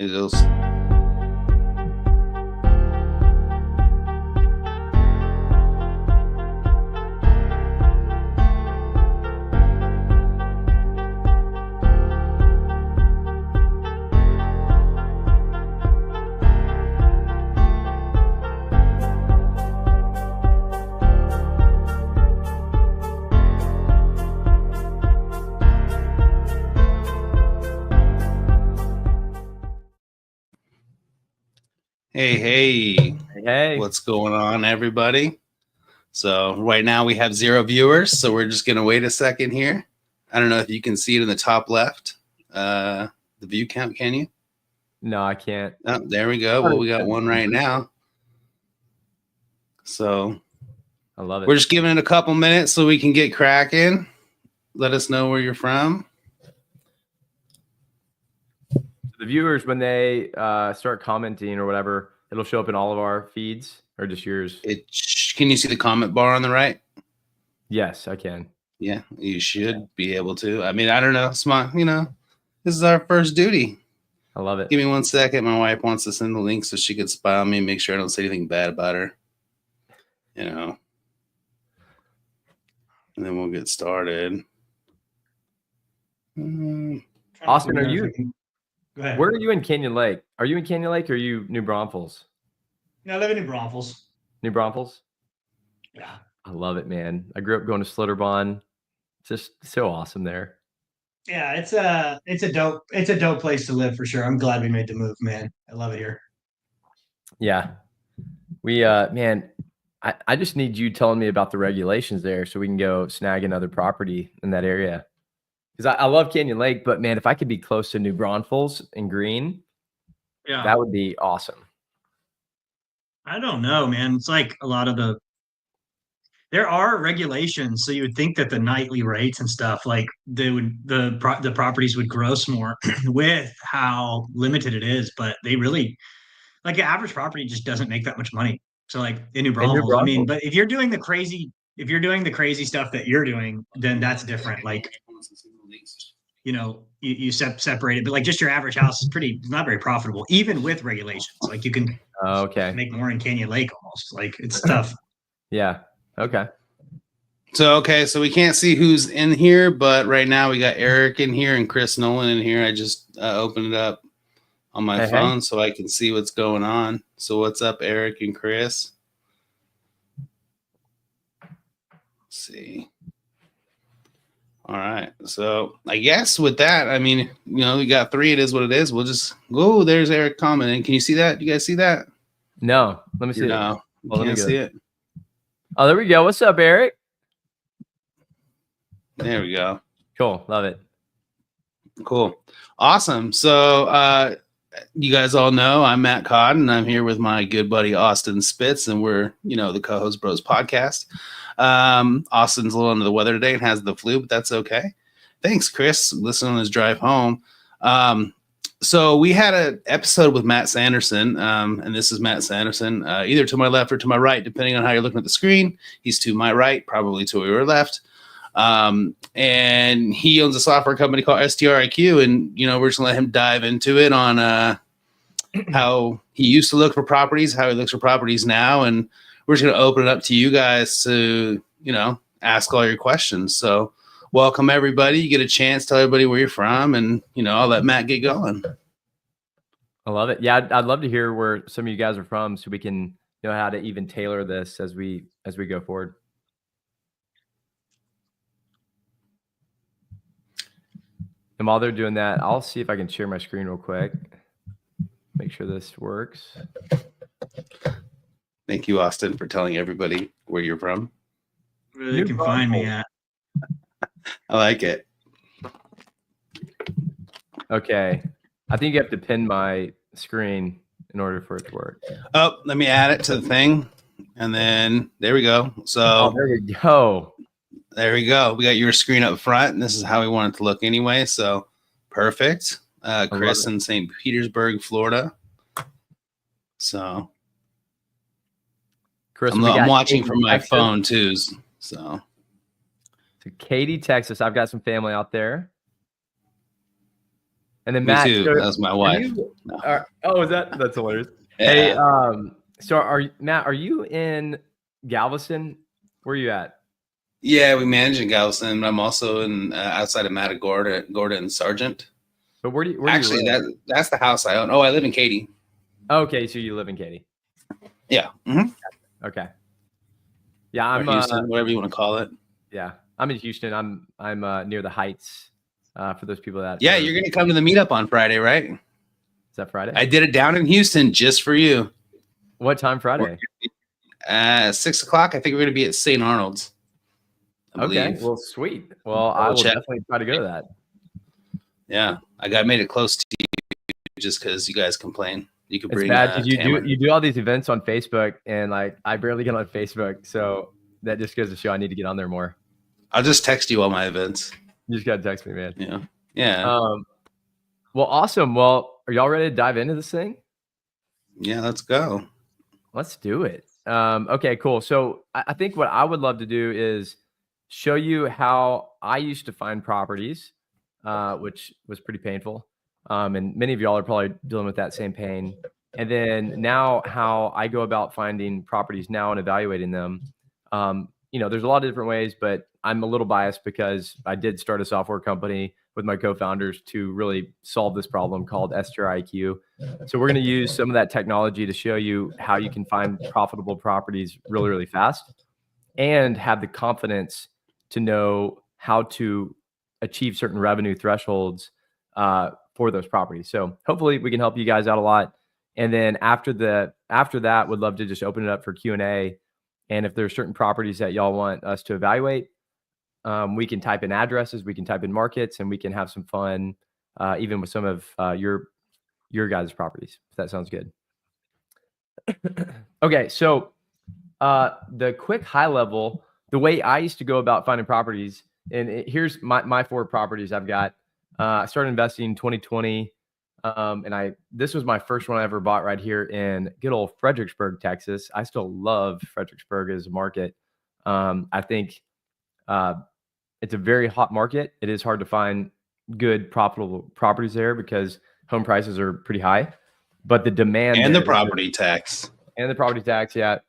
It'll. Hey, what's going on, everybody? So right now we have 0 viewers, so we're just gonna wait a second here. I don't know if you can see it in the top left, the view count. Can you? No, I can't. Oh, there we go. Well, we got 1 right now. So I love it. We're just giving it a couple minutes so we can get cracking. Let us know where you're from. The viewers, when they start commenting or whatever, it'll show up in all of our feeds or just yours. Can you see the comment bar on the right? Yes, I can. Yeah, you should be able to. I mean, I don't know. It's this is our first duty. I love it. Give me 1 second. My wife wants to send the link so she could spy on me and make sure I don't say anything bad about her. And then we'll get started. Austin, are you? Go ahead. Where are you in Canyon Lake? Are you in Canyon Lake or are you New Braunfels? No, I live in New Braunfels. New Braunfels? Yeah. I love it, man. I grew up going to Slitterbahn. It's just so awesome there. Yeah, it's a dope place to live for sure. I'm glad we made the move, man. I love it here. Yeah. We man, I just need you telling me about the regulations there so we can go snag another property in that area. Because I love Canyon Lake, but man, if I could be close to New Braunfels and Green, yeah, that would be awesome. I don't know, man. It's like a lot of there are regulations, so you would think that the nightly rates and stuff, like the properties would gross more with how limited it is, but they really, like, the average property just doesn't make that much money. So like in New Braunfels, I mean, but if you're doing the crazy stuff that you're doing, then that's different. Like, you separate it, but like just your average house is not very profitable, even with regulations. Like you can make more in Canyon Lake almost. Like it's tough. Yeah. Okay. So we can't see who's in here, but right now we got Eric in here and Chris Nolan in here. I just opened it up on my phone so I can see what's going on. So what's up, Eric and Chris? Let's see. All right. So I guess with that, I mean, we got 3. It is what it is. We'll just go. There's Eric commenting. Can you see that? You guys see that? No. Let me see it. No. Well, can't see it. Oh, there we go. What's up, Eric? There we go. Cool. Love it. Cool. Awesome. So you guys all know I'm Matt Codd, and I'm here with my good buddy Austin Spitz, and we're, the Co-Host Bros podcast. Austin's a little under the weather today and has the flu, but that's okay. Thanks, Chris. Listen on his drive home. So we had an episode with Matt Sanderson, and this is Matt Sanderson, either to my left or to my right, depending on how you're looking at the screen. He's to my right, probably to your left. And he owns a software company called StrIQ, and, we're just going to let him dive into it on how he used to look for properties, how he looks for properties now, and we're just going to open it up to you guys to, ask all your questions. So welcome, everybody. You get a chance, tell everybody where you're from, and, I'll let Matt get going. I love it. Yeah, I'd love to hear where some of you guys are from so we can know how to even tailor this as we go forward. And while they're doing that, I'll see if I can share my screen real quick. Make sure this works. Thank you, Austin, for telling everybody where you're from. Where you can find me at. I like it. Okay. I think you have to pin my screen in order for it to work. Oh, let me add it to the thing. And then there we go. So there we go. There we go. We got your screen up front, and this is how we want it to look anyway. So perfect. Chris in St. Petersburg, Florida. So Chris, I'm watching from my phone too. So Katy, Texas. I've got some family out there. And then Me Matt, too. so That was my wife. is that's hilarious. Yeah. Hey, so Matt, are you in Galveston? Where are you at? Yeah, we manage in Galveston. I'm also in outside of Matagorda, Gordon Sargent. But where do you Actually, live? that's the house I own. Oh, I live in Katy. Okay, so you live in Katy. Yeah. Mm-hmm. Okay. Yeah, I'm Houston, whatever you want to call it. Yeah, I'm in Houston. I'm near the Heights. For those people that you're gonna come to the meetup on Friday, right? Is that Friday? I did it down in Houston just for you. What time Friday? 6 o'clock. I think we're gonna be at St. Arnold's. Okay, well, sweet. Well, I will definitely try to go to that. Yeah, I made it close to you just because you guys complain. You could bring. It's bad because you do all these events on Facebook, and like I barely get on Facebook, so that just goes to show I need to get on there more. I'll just text you all my events. You just gotta text me, man. Yeah. Well, awesome. Well, are y'all ready to dive into this thing? Yeah, let's go. Let's do it. Okay, cool. So I think what I would love to do is show you how I used to find properties, which was pretty painful. And many of y'all are probably dealing with that same pain. And then now how I go about finding properties now and evaluating them. There's a lot of different ways, but I'm a little biased because I did start a software company with my co-founders to really solve this problem called StrIQ. So we're going to use some of that technology to show you how you can find profitable properties really, really fast and have the confidence to know how to achieve certain revenue thresholds for those properties. So hopefully we can help you guys out a lot. And then after that, would love to just open it up for Q&A. And if there's certain properties that y'all want us to evaluate, we can type in addresses, we can type in markets, and we can have some fun, even with some of your guys' properties, if that sounds good. Okay, so the quick high level, the way I used to go about finding properties, and here's my 4 properties I've got. I started investing in 2020, and this was my first one I ever bought right here in good old Fredericksburg, Texas. I still love Fredericksburg as a market. I think it's a very hot market. It is hard to find good profitable properties there because home prices are pretty high, but the demand and the property tax. And the property tax, yeah.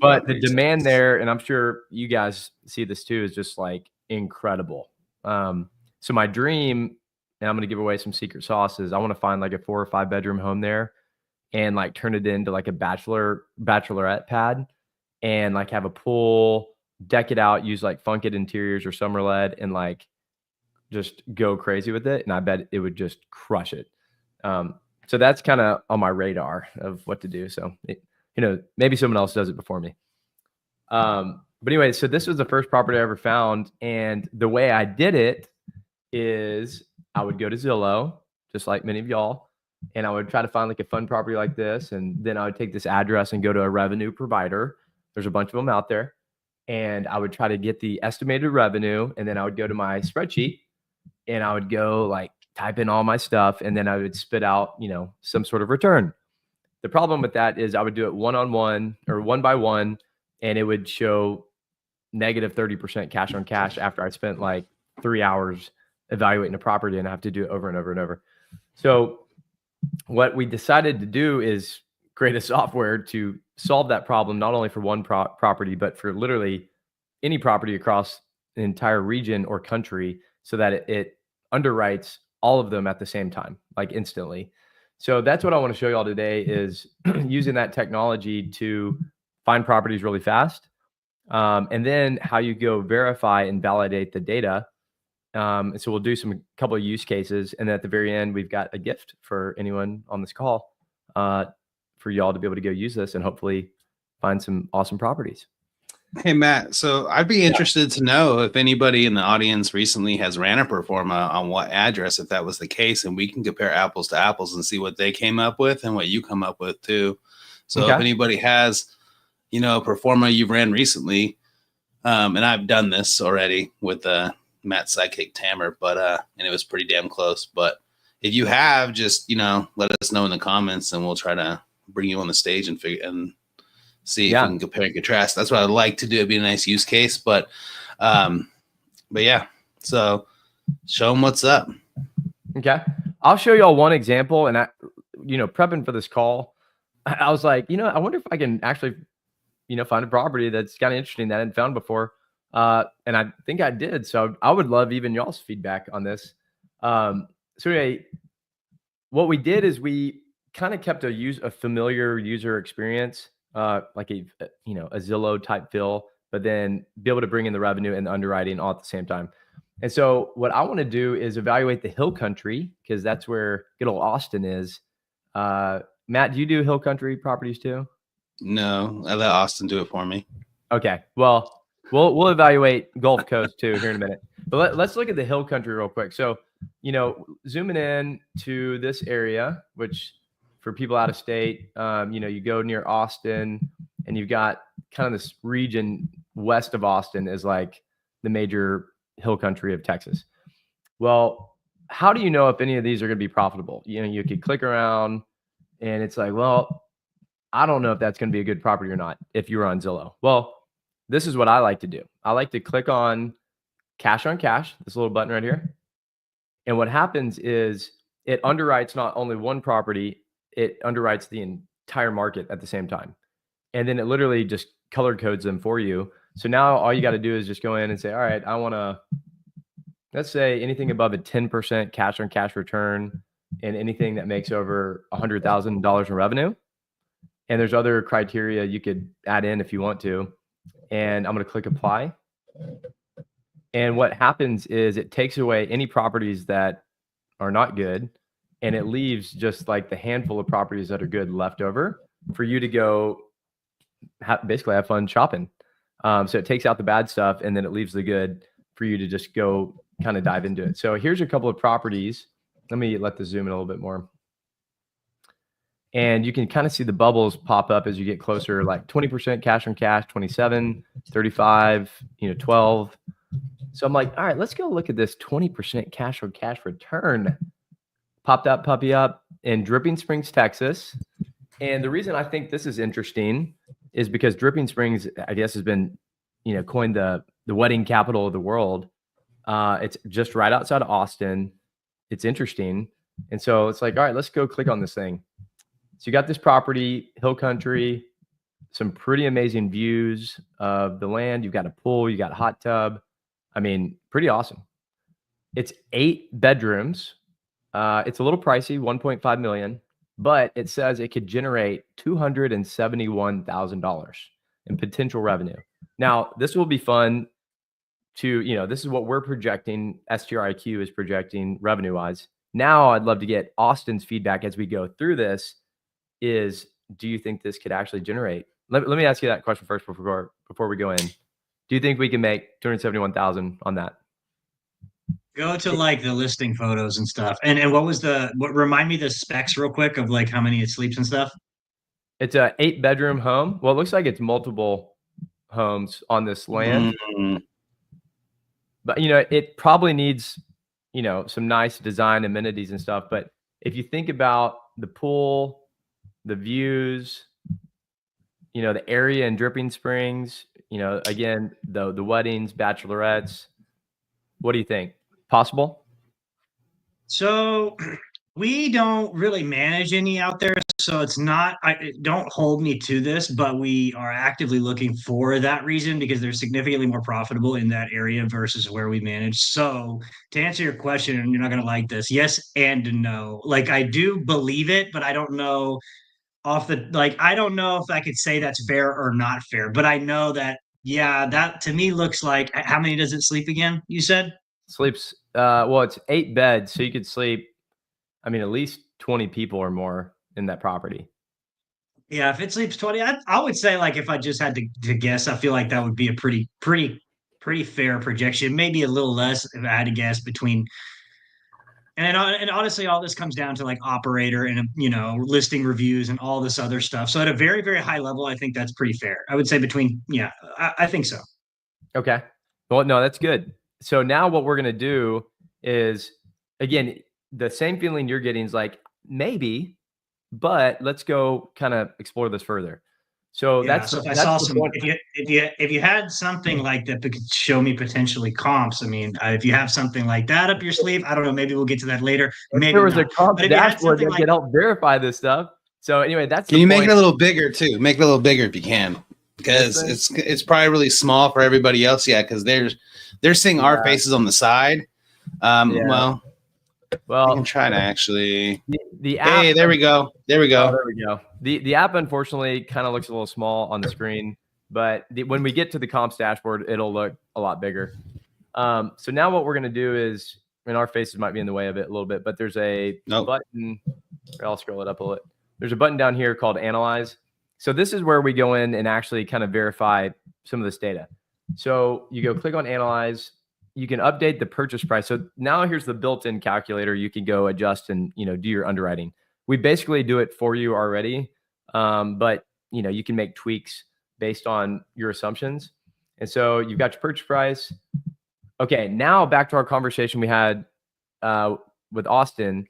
But the demand there, and I'm sure you guys see this too, is just like incredible. So my dream, and I'm going to give away some secret sauces, I want to find like a 4 or 5 bedroom home there and like turn it into like a bachelorette pad and like have a pool, deck it out, use like Funkit interiors or Summer LED, and like just go crazy with it. And I bet it would just crush it. So that's kind of on my radar of what to do. So maybe someone else does it before me. But anyway, so this was the first property I ever found. And the way I did it is I would go to Zillow, just like many of y'all, and I would try to find like a fun property like this. And then I would take this address and go to a revenue provider. There's a bunch of them out there. And I would try to get the estimated revenue. And then I would go to my spreadsheet and I would go like type in all my stuff. And then I would spit out, some sort of return. The problem with that is I would do it one-on-one or one by one, and it would show negative 30% cash on cash after I spent like 3 hours evaluating a property, and I have to do it over and over and over. So what we decided to do is create a software to solve that problem, not only for one property, but for literally any property across the entire region or country, so that it underwrites all of them at the same time, like instantly. So that's what I want to show y'all today is using that technology to find properties really fast. And then how you go verify and validate the data. And so we'll do a couple of use cases. And then at the very end, we've got a gift for anyone on this call for y'all to be able to go use this and hopefully find some awesome properties. Hey, Matt, so I'd be interested to know if anybody in the audience recently has ran a performa on what address, if that was the case, and we can compare apples to apples and see what they came up with and what you come up with too. So if anybody has, a performa you've ran recently, and I've done this already with Matt's sidekick Tamer, but and it was pretty damn close. But if you have, just let us know in the comments, and we'll try to bring you on the stage and see if we can compare and contrast. That's what I'd like to do. It'd be a nice use case, but yeah. So show them what's up. Okay. I'll show y'all one example. And prepping for this call, I was like, I wonder if I can actually, find a property that's kind of interesting that I hadn't found before. And I think I did. So I would love even y'all's feedback on this. So anyway, what we did is we kind of kept a familiar user experience, like a Zillow type feel, but then be able to bring in the revenue and the underwriting all at the same time. And so what I want to do is evaluate the hill country, because that's where good old Austin is. Matt, do you do hill country properties too? No, I let Austin do it for me. Okay. Well, we'll evaluate Gulf Coast too here in a minute. But let's look at the hill country real quick. So, zooming in to this area, which for people out of state, you go near Austin, and you've got kind of this region west of Austin is like the major hill country of Texas. Well, how do you know if any of these are going to be profitable? You could click around and it's like, well, I don't know if that's going to be a good property or not if you were on Zillow. Well, this is what I like to do. I like to click on cash, this little button right here. And what happens is it underwrites not only one property, it underwrites the entire market at the same time. And then it literally just color codes them for you. So now all you got to do is just go in and say, all right, I want to, let's say anything above a 10% cash on cash return and anything that makes over $100,000 in revenue. And there's other criteria you could add in if you want to. And I'm going to click apply. And what happens is it takes away any properties that are not good, and it leaves just like the handful of properties that are good left over for you to go basically have fun shopping. So it takes out the bad stuff, and then it leaves the good for you to just go kind of dive into it. So here's a couple of properties. Let me let this zoom in a little bit more. And you can kind of see the bubbles pop up as you get closer, like 20% cash on cash, 27, 35, 12. So I'm like, all right, let's go look at this 20% cash on cash return. Pop that puppy up in Dripping Springs, Texas. And the reason I think this is interesting is because Dripping Springs, I guess, has been, coined the wedding capital of the world. It's just right outside of Austin. It's interesting. And so it's like, all right, let's go click on this thing. So you got this property, hill country, some pretty amazing views of the land. You've got a pool, you got a hot tub. I mean, pretty awesome. It's 8 bedrooms. It's a little pricey, $1.5 million, but it says it could generate $271,000 in potential revenue. Now, this will be fun to, this is what we're projecting. StrIQ is projecting revenue wise. Now I'd love to get Austin's feedback as we go through this. Do you think this could actually generate? Let me ask you that question first before we go in. Do you think we can make 271,000 on that? Go to like the listing photos and stuff. And what remind me the specs real quick of like how many it sleeps and stuff? It's a 8-bedroom home. Well, it looks like it's multiple homes on this land. Mm-hmm. But it probably needs, some nice design amenities and stuff. But if you think about the pool, the views, the area in Dripping Springs, again, the weddings, bachelorettes, what do you think? Possible? So we don't really manage any out there. So it's not, don't hold me to this, but we are actively looking for that reason because they're significantly more profitable in that area versus where we manage. So to answer your question, and you're not going to like this, yes and no. Like I do believe it, but I don't know I don't know if I could say that's fair or not fair, but I know that, yeah, that to me looks like, how many does it sleep again? You said? Sleeps, well, it's 8 beds. So you could sleep, at least 20 people or more in that property. Yeah, if it sleeps 20, I would say like if I just had to guess, I feel like that would be a pretty fair projection. Maybe a little less if I had to guess between. And honestly, all this comes down to like operator and listing reviews and all this other stuff. So at a very very high level, I think that's pretty fair. I would say I think so. Okay. Well, no, that's good. So now what we're gonna do is, again, the same feeling you're getting is like maybe, but let's go kind of explore this further. So Yeah. that's So if I that's saw the some, point. if you had something like that could show me potentially comps, I mean, if you have something like that up your sleeve, I don't know, maybe we'll get to that later, If there maybe was a not. comp But if you had dashboard something that like, could help verify this stuff. So anyway, that's Can the you make point. it a little bigger too? Make it a little bigger if you can, because it's probably really small for everybody else. Yeah, because they're seeing our faces on the side. Well, I can try to actually. The app. Hey, there we go. There we go. Oh, there we go. The app unfortunately kind of looks a little small on the screen, but when we get to the comps dashboard, it'll look a lot bigger. So now what we're going to do is, and our faces might be in the way of it a little bit, but there's a button. I'll scroll it up a little bit. There's a button down here called Analyze. So this is where we go in and actually kind of verify some of this data. So you go click on Analyze. You can update the purchase price. So now here's the built-in calculator. You can go adjust and do your underwriting. We basically do it for you already, but you can make tweaks based on your assumptions. And so you've got your purchase price. Okay, now back to our conversation we had with Austin.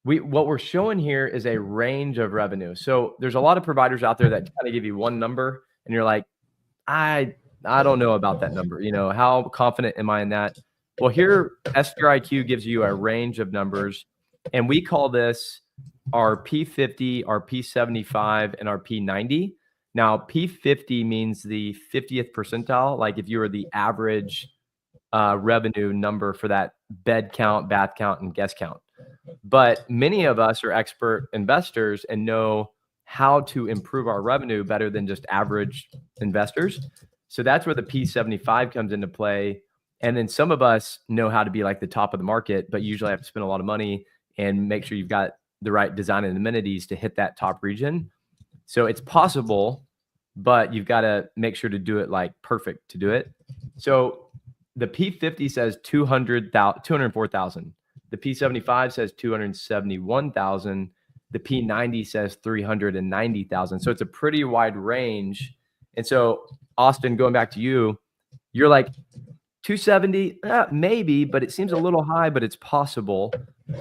What we're showing here is a range of revenue. So there's a lot of providers out there that kind of give you one number, and you're like, I don't know about that number. How confident am I in that? Well, here StrIQ gives you a range of numbers, and we call this our P50, our P75, and our P90. Now, P50 means the 50th percentile, like if you were the average revenue number for that bed count, bath count, and guest count. But many of us are expert investors and know how to improve our revenue better than just average investors. So that's where the P75 comes into play. And then some of us know how to be like the top of the market, but usually have to spend a lot of money and make sure you've got the right design and amenities to hit that top region. So it's possible, but you've got to make sure to do it like perfect to do it. So the P50 says 204,000. The P75 says 271,000. The P90 says 390,000. So it's a pretty wide range. And so, Austin, going back to you, you're like 270, maybe, but it seems a little high, but it's possible.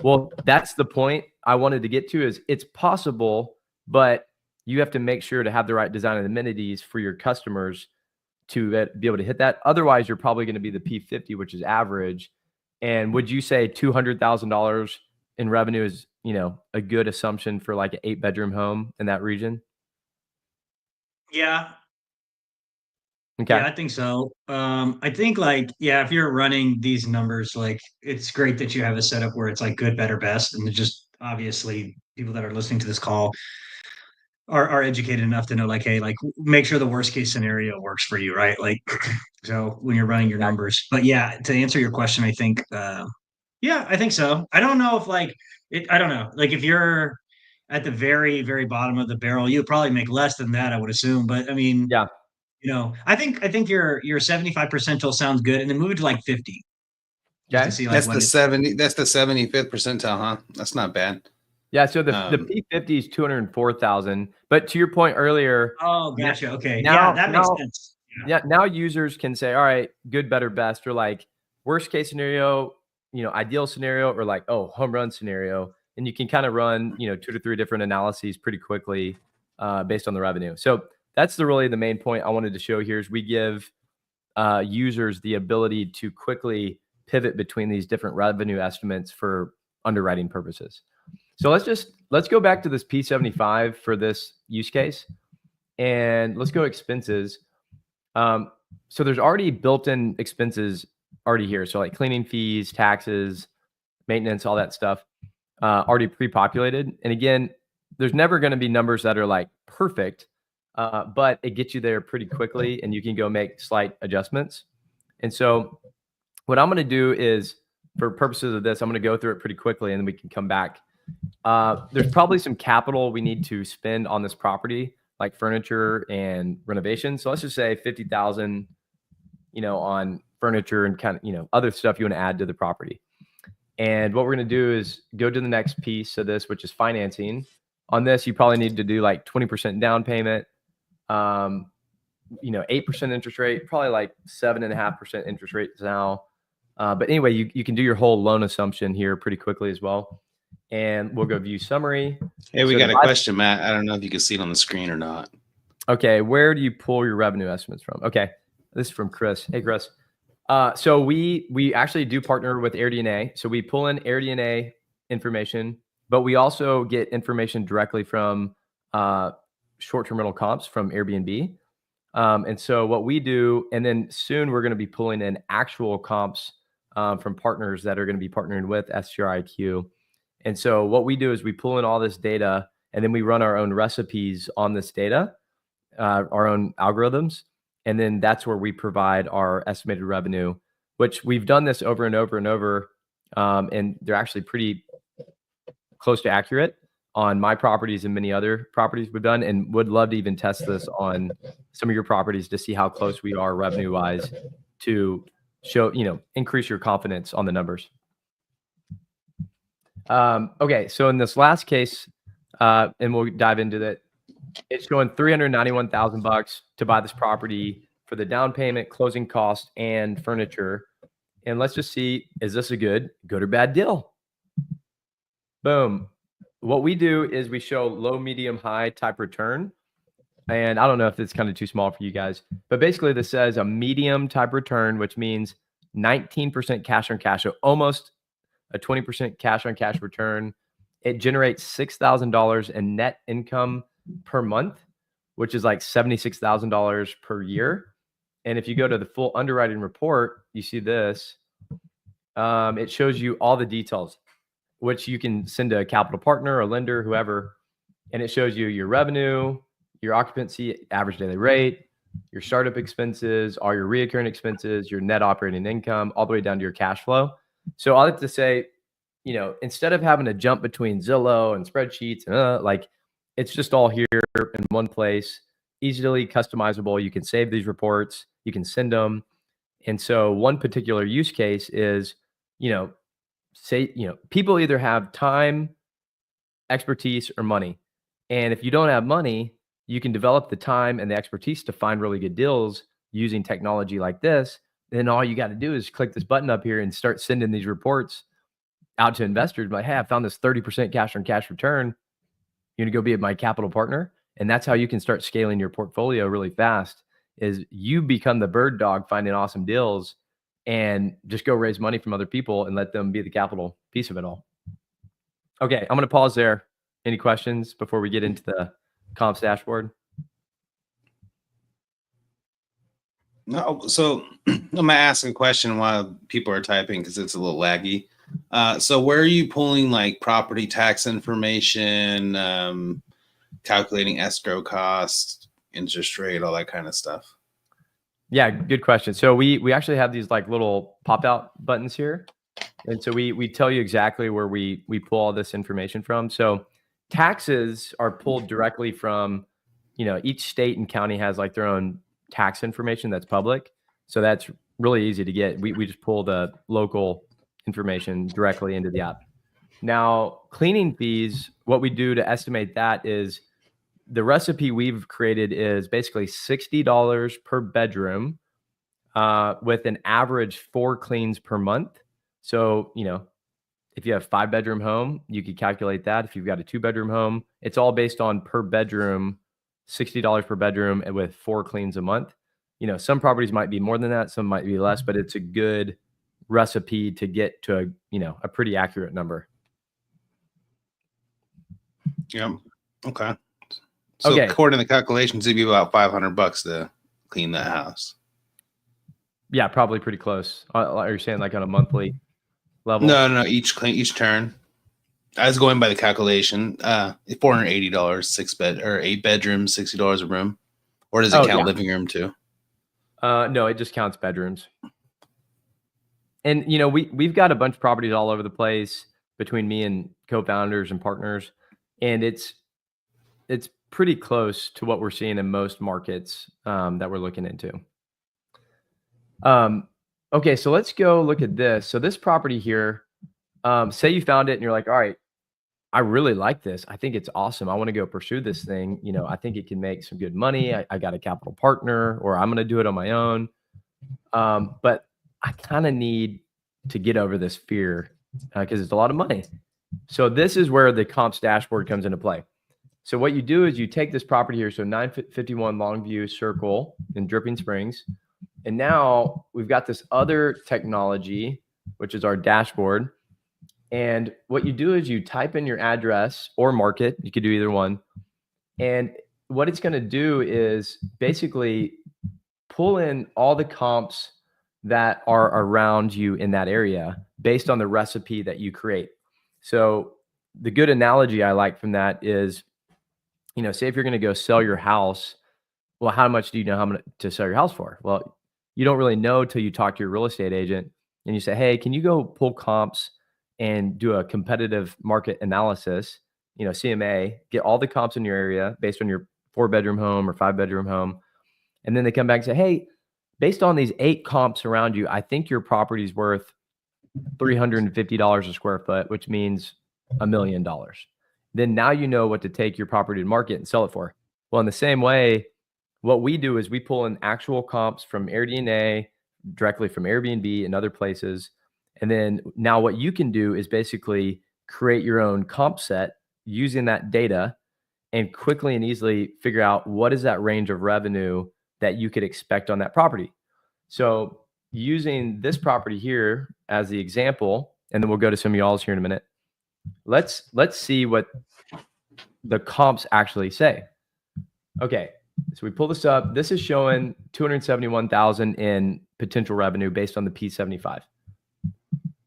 Well, that's the point I wanted to get to is it's possible, but you have to make sure to have the right design and amenities for your customers to be able to hit that. Otherwise, you're probably going to be the P50, which is average. And would you say $200,000 in revenue is, a good assumption for like an 8-bedroom home in that region? Yeah. Okay. Yeah, I think so. I think if you're running these numbers, like it's great that you have a setup where it's like good, better, best. And just obviously people that are listening to this call are educated enough to know like, hey, like make sure the worst case scenario works for you, right? Like, so when you're running your numbers, but yeah, to answer your question, I think, I think so. I don't know if I don't know, like if you're at the very, very bottom of the barrel, you probably make less than that, I would assume. But I mean, Yeah. I think your 75 percentile sounds good, and then move it to like 50. Just to see like That's the 70. That's the 75th percentile, huh? That's not bad. Yeah. So the P50 is 204,000. But to your point earlier. Oh, gotcha. Okay. Now, that makes sense. Yeah. Now users can say, all right, good, better, best, or like worst case scenario, ideal scenario, or like, home run scenario. And you can kind of run, 2 to 3 different analyses pretty quickly based on the revenue. So that's really the main point I wanted to show here is we give users the ability to quickly pivot between these different revenue estimates for underwriting purposes. So let's go back to this P75 for this use case, and let's go expenses. So there's already built-in expenses already here. So like cleaning fees, taxes, maintenance, all that stuff already pre-populated. And again, there's never going to be numbers that are like perfect, but it gets you there pretty quickly and you can go make slight adjustments. And so what I'm going to do is, for purposes of this, I'm going to go through it pretty quickly and then we can come back. There's probably some capital we need to spend on this property, like furniture and renovation. So let's just say 50,000, on furniture and kind of, other stuff you want to add to the property. And what we're going to do is go to the next piece of this, which is financing. On this, you probably need to do like 20% down payment, 8% interest rate, probably like 7.5% interest rates now. But anyway, you can do your whole loan assumption here pretty quickly as well. And we'll go view summary. Hey, we got a question, Matt. I don't know if you can see it on the screen or not. Okay, where do you pull your revenue estimates from? Okay, this is from Chris. Hey, Chris. So we actually do partner with AirDNA. So we pull in AirDNA information, but we also get information directly from short-term rental comps from Airbnb. And so what we do, and then soon we're going to be pulling in actual comps from partners that are going to be partnering with StrIQ. And so what we do is we pull in all this data, and then we run our own recipes on this data, our own algorithms. And then that's where we provide our estimated revenue, which we've done this over and over and over. And they're actually pretty close to accurate on my properties and many other properties we've done, and would love to even test this on some of your properties to see how close we are revenue wise to show, increase your confidence on the numbers. Okay. So in this last case, and we'll dive into that, it's showing $391,000 to buy this property for the down payment, closing cost, and furniture. And let's just see, is this a good or bad deal? Boom. What we do is we show low, medium, high type return. And I don't know if it's kind of too small for you guys, but basically this says a medium type return, which means 19% cash on cash. So almost a 20% cash on cash return. It generates $6,000 in net income per month, which is like $76,000 per year. And if you go to the full underwriting report, you see this. It shows you all the details, which you can send to a capital partner, a lender, whoever. And it shows you your revenue, your occupancy, average daily rate, your startup expenses, all your reoccurring expenses, your net operating income, all the way down to your cash flow. So I like to say, instead of having to jump between Zillow and spreadsheets, it's just all here in one place, easily customizable. You can save these reports, you can send them. And so one particular use case is, people either have time, expertise, or money. And if you don't have money, you can develop the time and the expertise to find really good deals using technology like this. Then all you got to do is click this button up here and start sending these reports out to investors. Like, hey, I found this 30% cash on cash return. You're going to go be my capital partner. And that's how you can start scaling your portfolio really fast, is you become the bird dog finding awesome deals and just go raise money from other people and let them be the capital piece of it all. Okay, I'm going to pause there. Any questions before we get into the comps dashboard? No. So I'm going to ask a question while people are typing because it's a little laggy. So where are you pulling like property tax information, calculating escrow cost, interest rate, all that kind of stuff? Yeah, good question. So we actually have these like little pop out buttons here. And so we tell you exactly where we pull all this information from. So taxes are pulled directly from, each state and county has like their own tax information that's public. So that's really easy to get. We just pull the local information directly into the app. Now, cleaning fees, what we do to estimate that is the recipe we've created is basically $60 per bedroom with an average 4 cleans per month. So, if you have a 5-bedroom home, you could calculate that. If you've got a 2-bedroom home, it's all based on per bedroom, $60 per bedroom and with 4 cleans a month. Some properties might be more than that, some might be less, but it's a good recipe to get to a pretty accurate number. Yeah. Okay. So according to the calculations, it'd be about $500 to clean that house. Yeah, probably pretty close. Are you saying like on a monthly level? No, each turn. I was going by the calculation. $480, 6 bed or 8 bedrooms, $60 a room. Or does it count living room too? No, it just counts bedrooms. And we've got a bunch of properties all over the place between me and co-founders and partners, and it's pretty close to what we're seeing in most markets that we're looking into. Okay, so let's go look at this. So this property here, say you found it and you're like, all right, I really like this. I think it's awesome. I want to go pursue this thing. I think it can make some good money. I got a capital partner, or I'm going to do it on my own. But I kind of need to get over this fear because it's a lot of money. So this is where the comps dashboard comes into play. So what you do is you take this property here, so 951 Longview Circle in Dripping Springs, and now we've got this other technology, which is our dashboard. And what you do is you type in your address or market. You could do either one. And what it's going to do is basically pull in all the comps that are around you in that area based on the recipe that you create. So the good analogy I like from that is, say if you're going to go sell your house, well, how much do you know how much to sell your house for? Well, you don't really know till you talk to your real estate agent and you say, hey, can you go pull comps and do a competitive market analysis, CMA, get all the comps in your area based on your 4-bedroom home or 5-bedroom home. And then they come back and say, hey, based on these 8 comps around you, I think your property's worth $350 a square foot, which means $1 million. Then now you know what to take your property to market and sell it for. Well, in the same way, what we do is we pull in actual comps from AirDNA, directly from Airbnb and other places. And then now what you can do is basically create your own comp set using that data and quickly and easily figure out what is that range of revenue that you could expect on that property. So using this property here as the example, and then we'll go to some of y'all's here in a minute. Let's see what the comps actually say. Okay, so we pull this up. This is showing 271,000 in potential revenue based on the P75.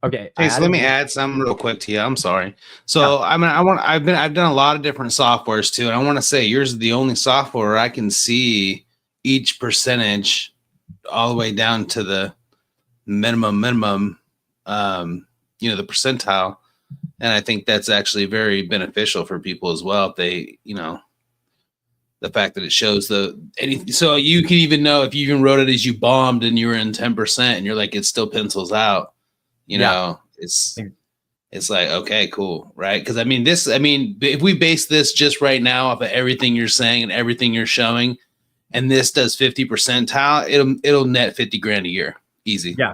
Okay. Hey, so let me add some real quick to you. I'm sorry. So I mean, I've done a lot of different softwares too, and I want to say yours is the only software where I can see each percentage all the way down to the minimum, the percentile. And I think that's actually very beneficial for people as well. If they, the fact that it shows so you can even know if you even wrote it as you bombed and you were in 10% and you're like, it still pencils out, it's like, okay, cool. Right. Cause if we base this just right now off of everything you're saying and everything you're showing, and this does 50 percentile, it'll net 50 grand a year. Easy. Yeah,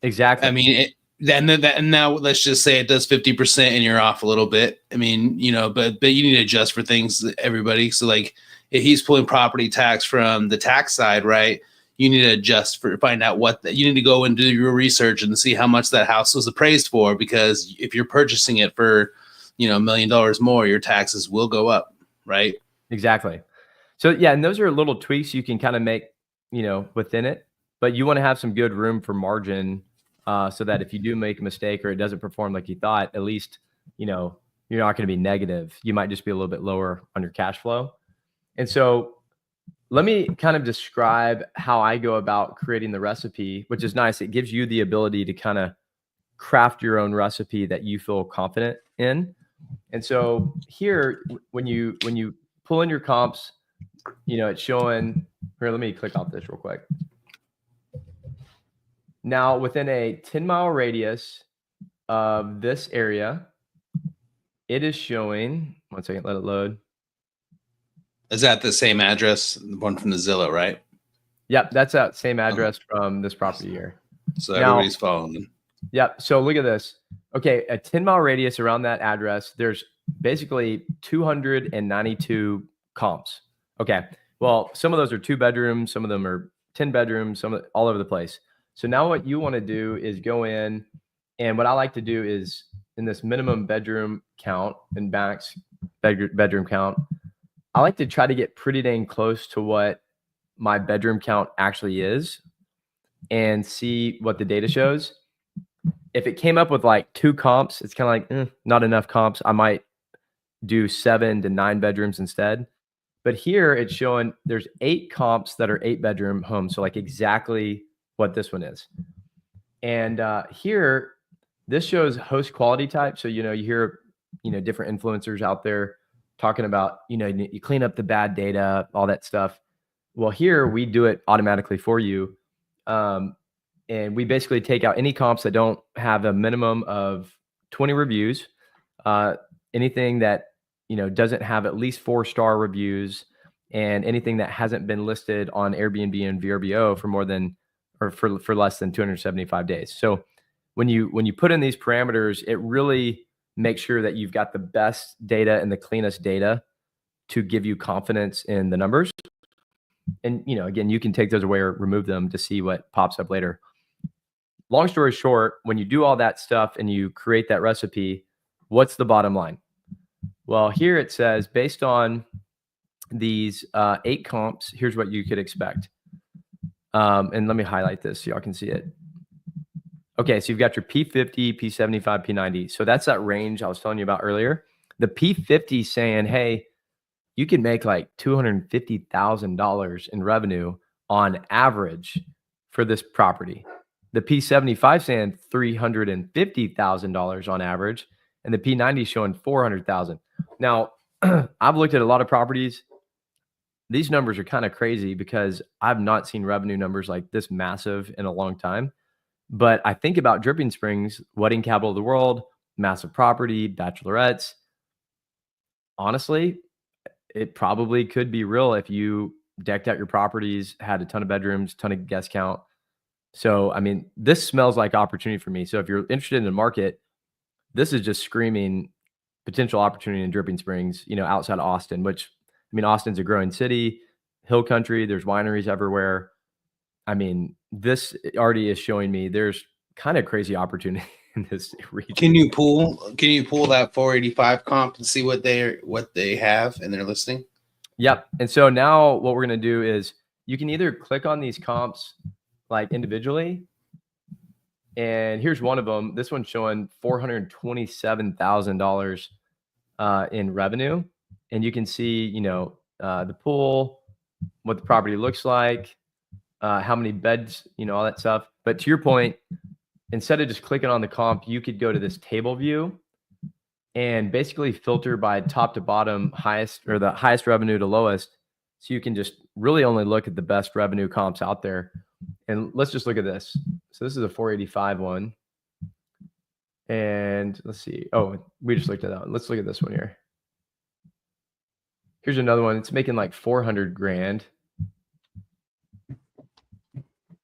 exactly. I mean, and now let's just say it does 50% and you're off a little bit. I mean, but you need to adjust for things, everybody. So like if he's pulling property tax from the tax side, right? You need to adjust find out you need to go and do your research and see how much that house was appraised for, because if you're purchasing it for, $1 million more, your taxes will go up. Right. Exactly. So yeah, and those are little tweaks you can kind of make, within it, but you want to have some good room for margin, so that if you do make a mistake or it doesn't perform like you thought, at least, you're not going to be negative. You might just be a little bit lower on your cash flow. And so let me kind of describe how I go about creating the recipe, which is nice. It gives you the ability to kind of craft your own recipe that you feel confident in. And so here, when you pull in your comps, it's showing here. Let me click off this real quick. Now, within a 10-mile radius of this area, it is showing, one second, let it load. Is that the same address, the one from the Zillow, right? Yep, that's that same address from this property here. So everybody's following them. Yep, so look at this. Okay, a 10-mile radius around that address, there's basically 292 comps. Okay, well, some of those are 2 bedrooms, some of them are 10 bedrooms, all over the place. So now what you want to do is go in, and what I like to do is in this minimum bedroom count and max bedroom count, I like to try to get pretty dang close to what my bedroom count actually is and see what the data shows. If it came up with like 2 comps, it's kind of like, not enough comps. I might do 7 to 9 bedrooms instead. But here it's showing there's 8 comps that are 8-bedroom homes. So like exactly what this one is. And here, this shows host quality type. So, you hear, different influencers out there talking about, you clean up the bad data, all that stuff. Well, here we do it automatically for you. And we basically take out any comps that don't have a minimum of 20 reviews, anything that, doesn't have at least 4-star reviews, and anything that hasn't been listed on Airbnb and VRBO for less than 275 days. So when you put in these parameters, it really makes sure that you've got the best data and the cleanest data to give you confidence in the numbers. And, you know, again, you can take those away or remove them to see what pops up later. Long story short, when you do all that stuff and you create that recipe, what's the bottom line? Well, here it says, based on these 8 comps, here's what you could expect. And let me highlight this so y'all can see it. Okay, so you've got your P50, P75, P90. So that's that range I was telling you about earlier. The P50 saying, hey, you can make like $250,000 in revenue on average for this property. The P75 saying $350,000 on average, and the P90 showing $400,000. Now, I've looked at a lot of properties. These numbers are kind of crazy because I've not seen revenue numbers like this massive in a long time. But I think about Dripping Springs, wedding capital of the world, massive property, bachelorettes. Honestly, it probably could be real if you decked out your properties, had a ton of bedrooms, ton of guest count. So, I mean, this smells like opportunity for me. So if you're interested in the market, this is just screaming potential opportunity in Dripping Springs, you know, outside of Austin, which, I mean, Austin's a growing city, hill country, there's wineries everywhere. I mean, this already is showing me there's kind of crazy opportunity in this region. Can you pull that 485 comp and see what they have in their listing? Yep. And so now what we're going to do is you can either click on these comps like individually. And here's one of them. This one's showing $427,000 in revenue. And you can see, you know, the pool, what the property looks like, how many beds, you know, all that stuff. But to your point, instead of just clicking on the comp, you could go to this table view and basically filter by top to bottom, highest or the highest revenue to lowest. So you can just really only look at the best revenue comps out there. And let's just look at this. So this is a 485 one. And let's see. Oh, we just looked at that one. Let's look at this one here. Here's another one. It's making like 400 grand.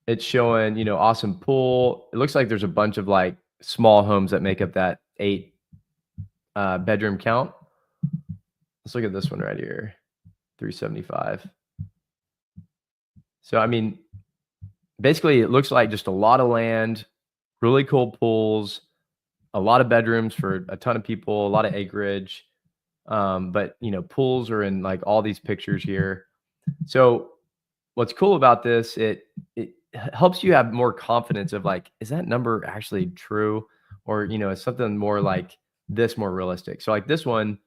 It's showing, you know, awesome pool. It looks like there's a bunch of like small homes that make up that 8 bedroom count. Let's look at this one right here, 375. So, I mean, basically it looks like just a lot of land, really cool pools, a lot of bedrooms for a ton of people, a lot of acreage. But, you know, pools are in like all these pictures here. So what's cool about this, it helps you have more confidence of like, is that number actually true? Or, you know, is something more like this more realistic? So like this one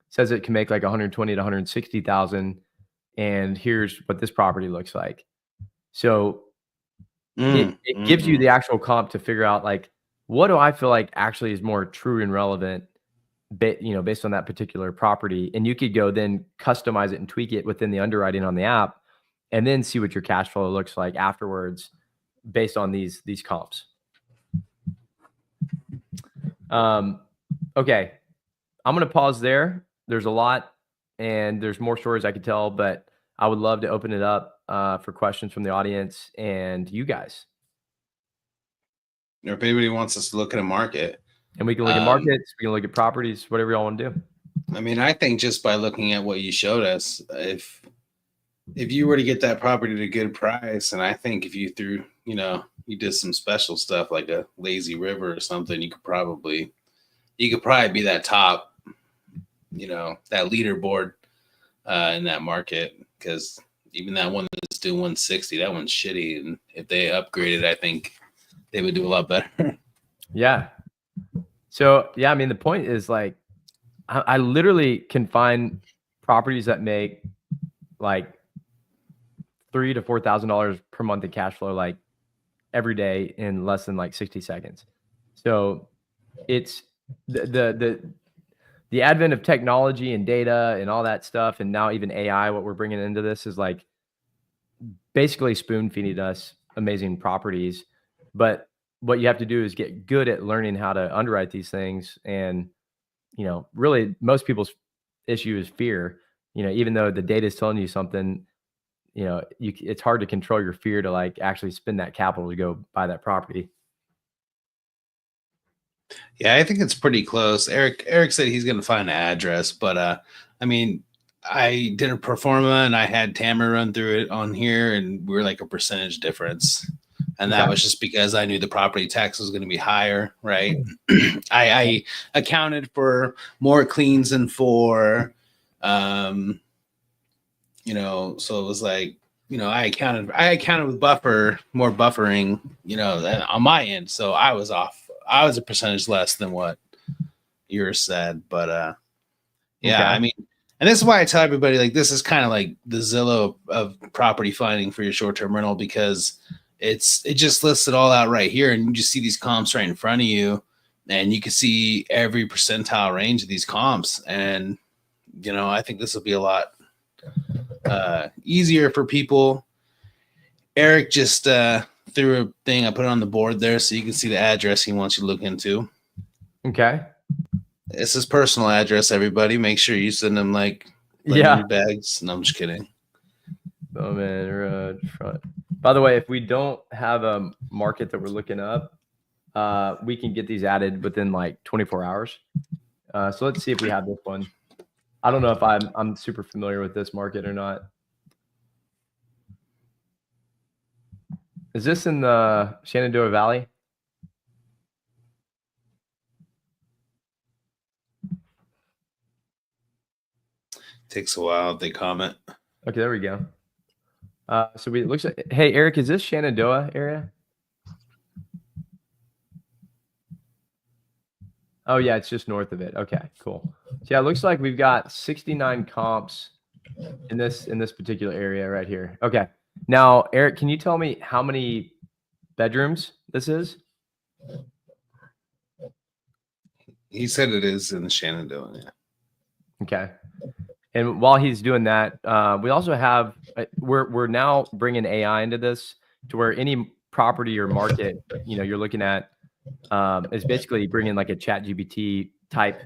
says it can make like 120 to 160,000. And here's what this property looks like. So it gives you the actual comp to figure out like, what do I feel like actually is more true and relevant, you know, based on that particular property. And you could go then customize it and tweak it within the underwriting on the app, and then see what your cash flow looks like afterwards based on these comps. Okay, I'm going to pause there. There's a lot, and there's more stories I could tell, but I would love to open it up for questions from the audience and you guys. Or if anybody wants us to look at a market. And we can look at markets, we can look at properties, whatever y'all want to do. I mean, I think just by looking at what you showed us, if you were to get that property at a good price, and I think if you threw, you know, you did some special stuff like a lazy river or something, you could probably be that top, you know, that leaderboard in that market, because even that one that's doing 160, that one's shitty. And if they upgraded, I think they would do a lot better. Yeah. So, yeah, I mean, the point is like, I literally can find properties that make like $3,000 to $4,000 per month in cash flow, like every day in less than like 60 seconds. So it's the advent of technology and data and all that stuff. And now even AI, what we're bringing into this is like basically spoon feeding us amazing properties. But what you have to do is get good at learning how to underwrite these things. And, you know, really most people's issue is fear. You know, even though the data is telling you something, you know, it's hard to control your fear to like actually spend that capital to go buy that property. Yeah, I think it's pretty close. Eric said he's going to find an address, but I mean, I did a pro forma and I had Tamara run through it on here, and we were like a percentage difference. And that was just because I knew the property tax was going to be higher, right? I accounted for more cleans than for, so it was like, I accounted with more buffering, on my end. So I was off. I was a percentage less than what yours said, but yeah, I mean, and this is why I tell everybody, like, this is kind of like the Zillow of property finding for your short-term rental, because it just lists it all out right here, and you just see these comps right in front of you, and you can see every percentile range of these comps. And I think this will be a lot easier for people. Eric just threw a thing. I put it on the board there so you can see the address he wants you to look into. Okay. It's his personal address, everybody. Make sure you send him like your bags. No, I'm just kidding. Bowman Road front. By the way, if we don't have a market that we're looking up, we can get these added within like 24 hours. So let's see if we have this one. I don't know if I'm super familiar with this market or not. Is this in the Shenandoah Valley? Takes a while. They comment. Okay, there we go. So it looks like, hey, Eric, is this Shenandoah area? Oh yeah, it's just north of it. Okay, cool. So yeah, it looks like we've got 69 comps in this particular area right here. Okay. Now, Eric, can you tell me how many bedrooms this is? He said it is in the Shenandoah. Yeah. Okay. And while he's doing that, we also have we're now bringing AI into this to where any property or market you're looking at is basically bringing like a ChatGPT type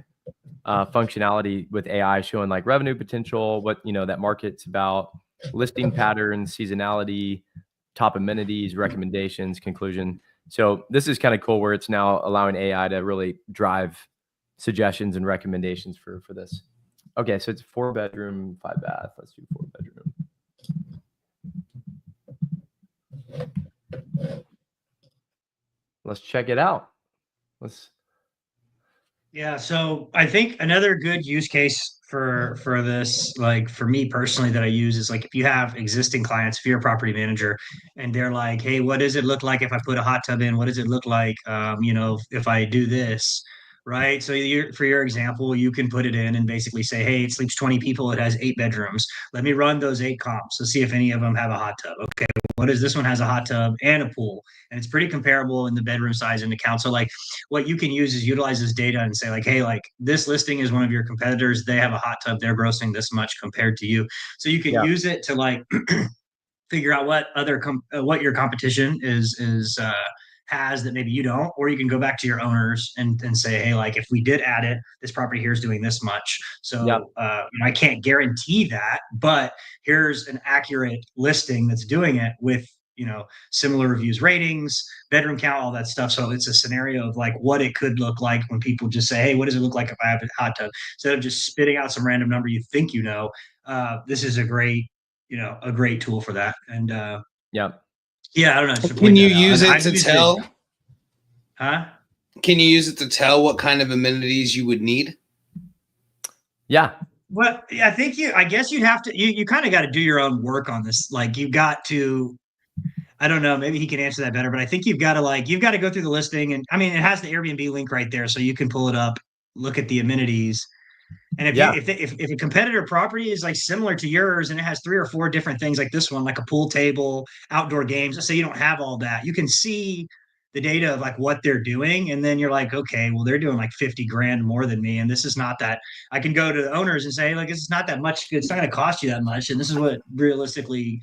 functionality with AI, showing like revenue potential, what that market's about, listing patterns, seasonality, top amenities, recommendations, conclusion. So this is kind of cool where it's now allowing AI to really drive suggestions and recommendations for this. Okay, so it's 4-bedroom, 5-bath. Let's do 4-bedroom. Let's check it out. Yeah, so I think another good use case for this, like for me personally, that I use is like if you have existing clients, if you're a property manager and they're like, hey, what does it look like if I put a hot tub in? What does it look like, if I do this, right? So for your example, you can put it in and basically say, hey, it sleeps 20 people. It has 8 bedrooms. Let me run those 8 comps to see if any of them have a hot tub. Okay, what is this one has a hot tub and a pool? And it's pretty comparable in the bedroom size and the count. So like what you can use is utilize this data and say like, hey, like this listing is one of your competitors. They have a hot tub. They're grossing this much compared to you. So you can use it to like figure out what what your competition has that maybe you don't, or you can go back to your owners and say, hey, like if we did add it, this property here is doing this much. So I can't guarantee that, but here's an accurate listing that's doing it with similar reviews, ratings, bedroom count, all that stuff. So it's a scenario of like what it could look like when people just say, hey, what does it look like if I have a hot tub? Instead of just spitting out some random number you think this is a great tool for that. And I don't know. Can you use it to tell? Huh? Can you use it to tell what kind of amenities you would need? Yeah. Well, I guess you'd have to, you kind of got to do your own work on this. Like you've got to, I don't know, maybe he can answer that better, but I think you've got to go through the listing. And I mean, it has the Airbnb link right there. So you can pull it up, look at the amenities. And if a competitor property is like similar to yours and it has 3 or 4 different things like this one, like a pool table, outdoor games, let's say you don't have all that, you can see the data of like what they're doing. And then you're like, okay, well, they're doing like 50 grand more than me. And this is not that. I can go to the owners and say, like, it's not that much. It's not going to cost you that much. And this is what realistically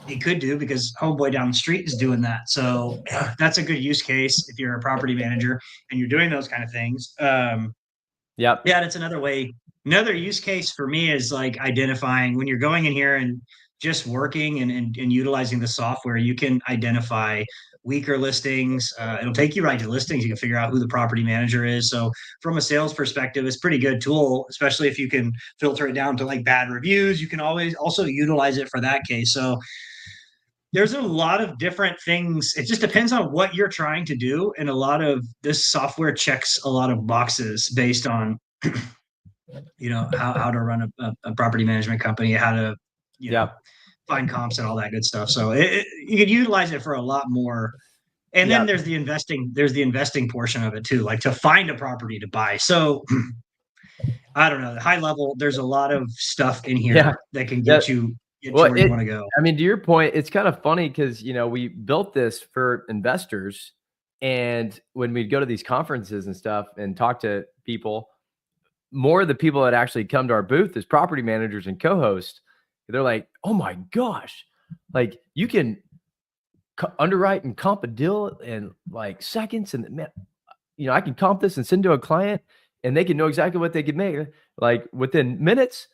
it could do because homeboy down the street is doing that. So that's a good use case if you're a property manager and you're doing those kind of things. Yeah, that's another way. Another use case for me is like identifying when you're going in here and just working and utilizing the software, you can identify weaker listings. It'll take you right to listings. You can figure out who the property manager is. So from a sales perspective, it's a pretty good tool, especially if you can filter it down to like bad reviews. You can always also utilize it for that case. So there's a lot of different things. It just depends on what you're trying to do. And a lot of this software checks a lot of boxes based on, how to run a property management company, how to, find comps and all that good stuff. So you could utilize it for a lot more. And then there's the investing portion of it too, like to find a property to buy. So I don't know, the high level, there's a lot of stuff in here that can get you to where you want to go. I mean, to your point, it's kind of funny because, we built this for investors. And when we'd go to these conferences and stuff and talk to people, more of the people that actually come to our booth as property managers and co-hosts, they're like, oh my gosh, like you can underwrite and comp a deal in like seconds. And man, I can comp this and send to a client and they can know exactly what they could make like within minutes.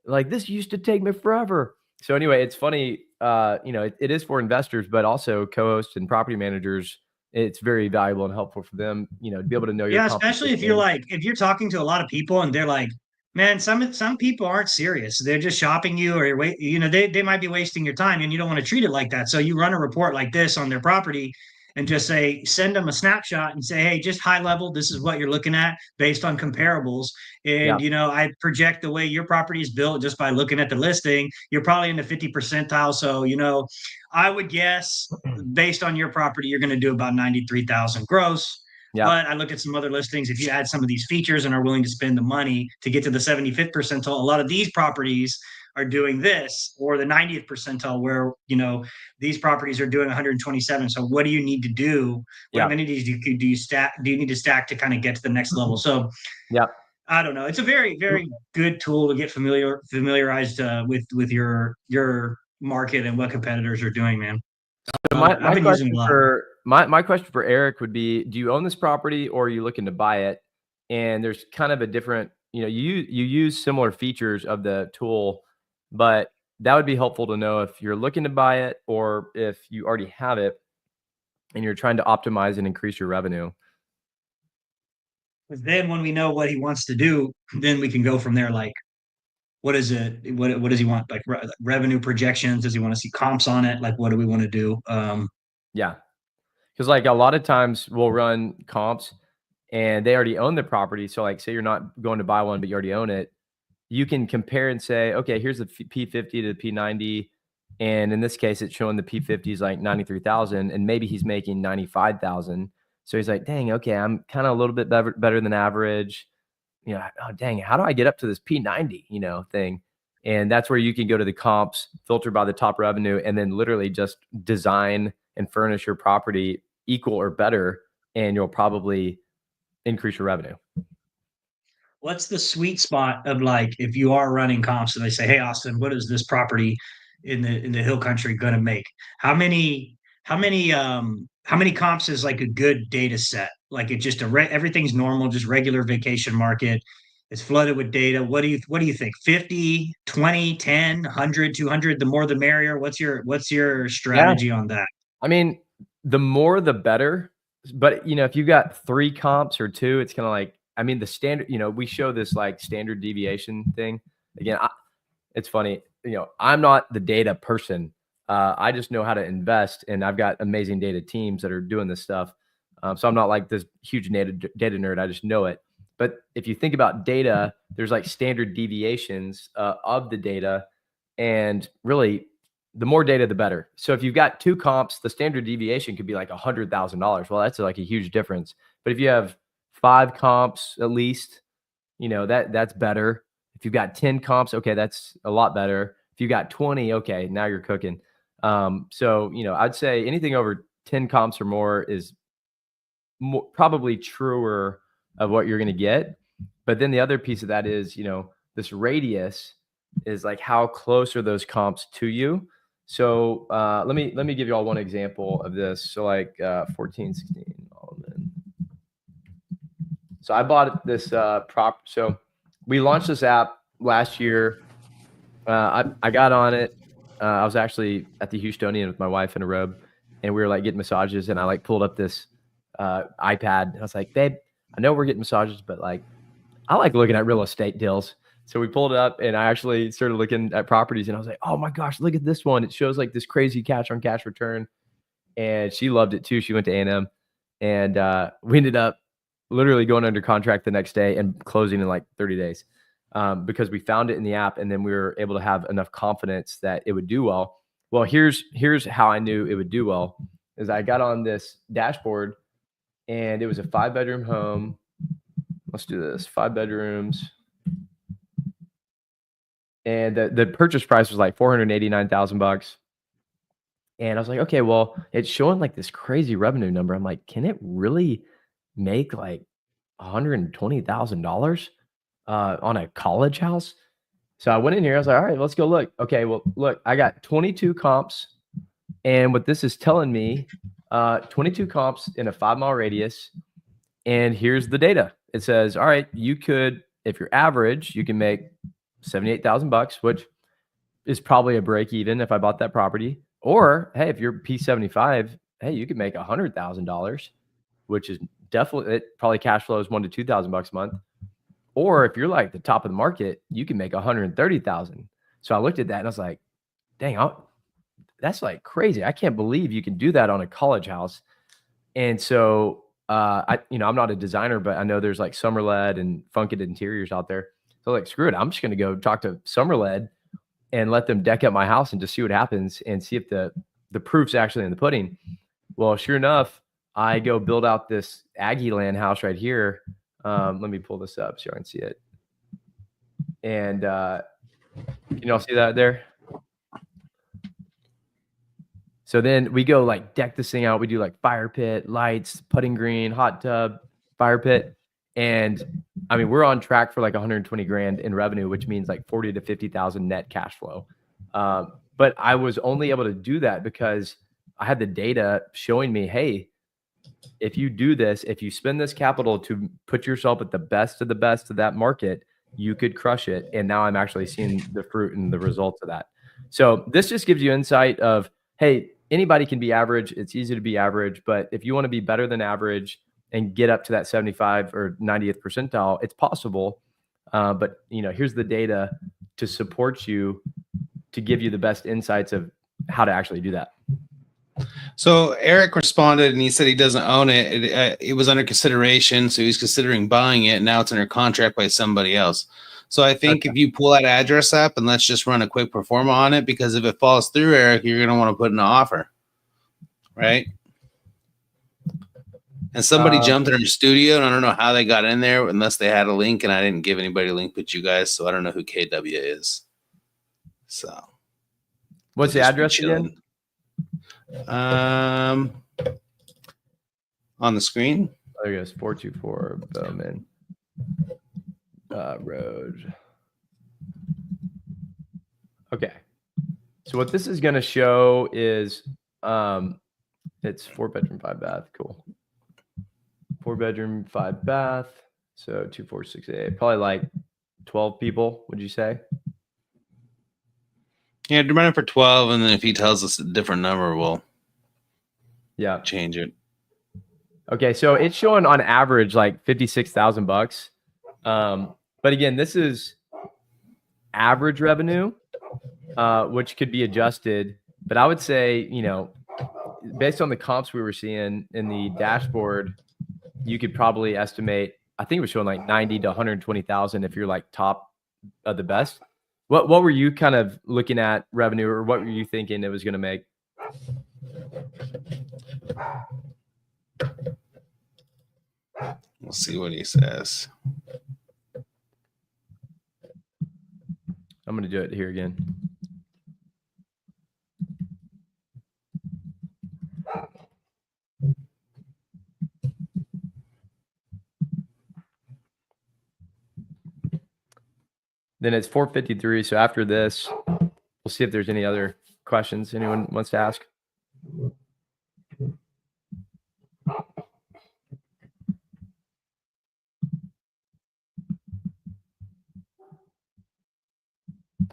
Like this used to take me forever. So anyway, it's funny, it is for investors, but also co-hosts and property managers. It's very valuable and helpful for them, to be able to know your especially if you're talking to a lot of people and they're like, man, some people aren't serious. They're just shopping you, or they might be wasting your time, and you don't want to treat it like that. So you run a report like this on their property and just send them a snapshot and say, hey, just high level, this is what you're looking at based on comparables. And, I project the way your property is built just by looking at the listing, you're probably in the 50 percentile. So, I would guess based on your property, you're going to do about 93,000 gross. But I look at some other listings. If you add some of these features and are willing to spend the money to get to the 75th percentile, a lot of these properties are doing this, or the 90th percentile where, these properties are doing 127. So what do you need to do? What amenities do you need to stack to kind of get to the next level? So I don't know. It's a very, very good tool to get familiarized with your market and what competitors are doing, man. So my question for Eric would be, do you own this property or are you looking to buy it? And there's kind of a different, you use similar features of the tool, but that would be helpful to know if you're looking to buy it or if you already have it and you're trying to optimize and increase your revenue. Because then when we know what he wants to do, then we can go from there. Like, what is it? What does he want? Like revenue projections? Does he want to see comps on it? Like, what do we want to do? Because like a lot of times we'll run comps and they already own the property. So like, say you're not going to buy one, but you already own it. You can compare and say, okay, here's the P50 to the P90. And in this case, it's showing the P50 is like 93,000 and maybe he's making 95,000. So he's like, dang, okay, I'm kind of a little bit better than average. Oh, dang, how do I get up to this P90, thing? And that's where you can go to the comps, filter by the top revenue, and then literally just design and furnish your property equal or better, and you'll probably increase your revenue. What's the sweet spot of like, if you are running comps and they say, hey, Austin, what is this property in the hill country going to make? How many comps is like a good data set? Like it just everything's normal, just regular vacation market. It's flooded with data. What do you think? 50, 20, 10, 100, 200, the more the merrier. What's your strategy on that? I mean, the more the better. But if you got 3 comps or 2, it's kind of like, I mean, the standard, we show this like standard deviation thing. Again, it's funny, I'm not the data person. I just know how to invest, and I've got amazing data teams that are doing this stuff. So I'm not like this huge data nerd. I just know it. But if you think about data, there's like standard deviations of the data, and really the more data, the better. So if you've got 2 comps, the standard deviation could be like $100,000. Well, that's like a huge difference. But if you have 5 comps at least, that's better. If you've got 10 comps, okay, that's a lot better. If you got 20, okay, now you're cooking. So, I'd say anything over 10 comps or more is probably truer of what you're going to get. But then the other piece of that is, this radius is like how close are those comps to you. So let me give you all one example of this. So like 14, 16, all of them. So I bought this so we launched this app last year. I got on it. I was actually at the Houstonian with my wife in a robe, and we were like getting massages, and I like pulled up this iPad, and I was like, babe, I know we're getting massages, but like, I like looking at real estate deals. So we pulled it up, and I actually started looking at properties, and I was like, oh my gosh, look at this one. It shows like this crazy cash on cash return. And she loved it too. She went to A&M, and we ended up literally going under contract the next day and closing in like 30 days because we found it in the app, and then we were able to have enough confidence that it would do well. Well, here's how I knew it would do well is I got on this dashboard, and it was a 5-bedroom home. Let's do this. 5 bedrooms. And the purchase price was like $489,000. And I was like, okay, well, it's showing like this crazy revenue number. I'm like, can it really make like $120,000 on a college house? So I went in here. I was like, all right, let's go look. Okay, well, look, I got 22 comps. And what this is telling me, 22 comps in a 5-mile radius. And here's the data. It says, all right, you could, if you're average, you can make $78,000, which is probably a break even if I bought that property. Or hey, if you're P75, hey, you could make $100,000, which is definitely, it probably cash flows $1,000 to $2,000 a month. Or if you're like the top of the market, you can make $130,000. So I looked at that and I was like, dang, that's like crazy. I can't believe you can do that on a college house. And so I'm not a designer, but I know there's like Summerled and Funked Interiors out there. So like, screw it. I'm just going to go talk to Summerled and let them deck up my house and just see what happens and see if the proof's actually in the pudding. Well, sure enough, I go build out this Aggie land house right here. Let me pull this up so you can see it. And can y'all see that there? So then we go like deck this thing out. We do like fire pit, lights, putting green, hot tub, fire pit. And I mean, we're on track for like 120 grand in revenue, which means like 40 to 50,000 net cash flow. But I was only able to do that because I had the data showing me, hey, if you do this, if you spend this capital to put yourself at the best of that market, you could crush it. And now I'm actually seeing the fruit and the results of that. So this just gives you insight of, hey, anybody can be average. It's easy to be average, but if you want to be better than average and get up to that 75 or 90th percentile, it's possible. But here's the data to support you, to give you the best insights of how to actually do that. So Eric responded and he said he doesn't own it. It was under consideration, so he's considering buying it. Now it's under contract by somebody else. So I think if you pull that address up and let's just run a quick pro forma on it, because if it falls through, Eric, you're going to want to put in an offer, right? And somebody jumped in our studio, and I don't know how they got in there unless they had a link, and I didn't give anybody a link but you guys, so I don't know who KW is. So what's the address again? On the screen. There it goes, 424 Bowman Road. Okay. So what this is going to show is it's 4-bedroom, 5-bath. Cool. 4-bedroom, 5-bath. So 2468. Probably like 12 people, would you say? Yeah, run it for 12, and then if he tells us a different number, we'll change it. Okay, so it's showing on average like $56,000. But again, this is average revenue, which could be adjusted. But I would say, based on the comps we were seeing in the dashboard, you could probably estimate, I think it was showing like 90 to 120,000 if you're like top of the best. What were you kind of looking at revenue, or what were you thinking it was going to make? We'll see what he says. I'm going to do it here again. Then it's 4:53. So after this, we'll see if there's any other questions anyone wants to ask.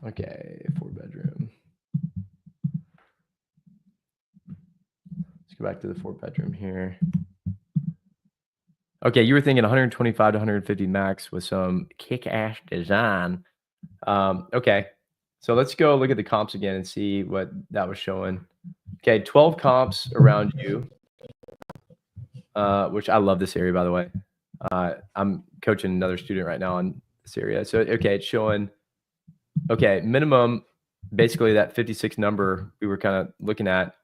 Okay, 4-bedroom. go back to the 4-bedroom here. Okay, you were thinking 125 to 150 max with some kick-ass design. Okay, so let's go look at the comps again and see what that was showing. Okay, 12 comps around you, which I love this area, by the way. I'm coaching another student right now in this area. So, okay, it's showing, okay, minimum, basically that 56 number we were kind of looking at,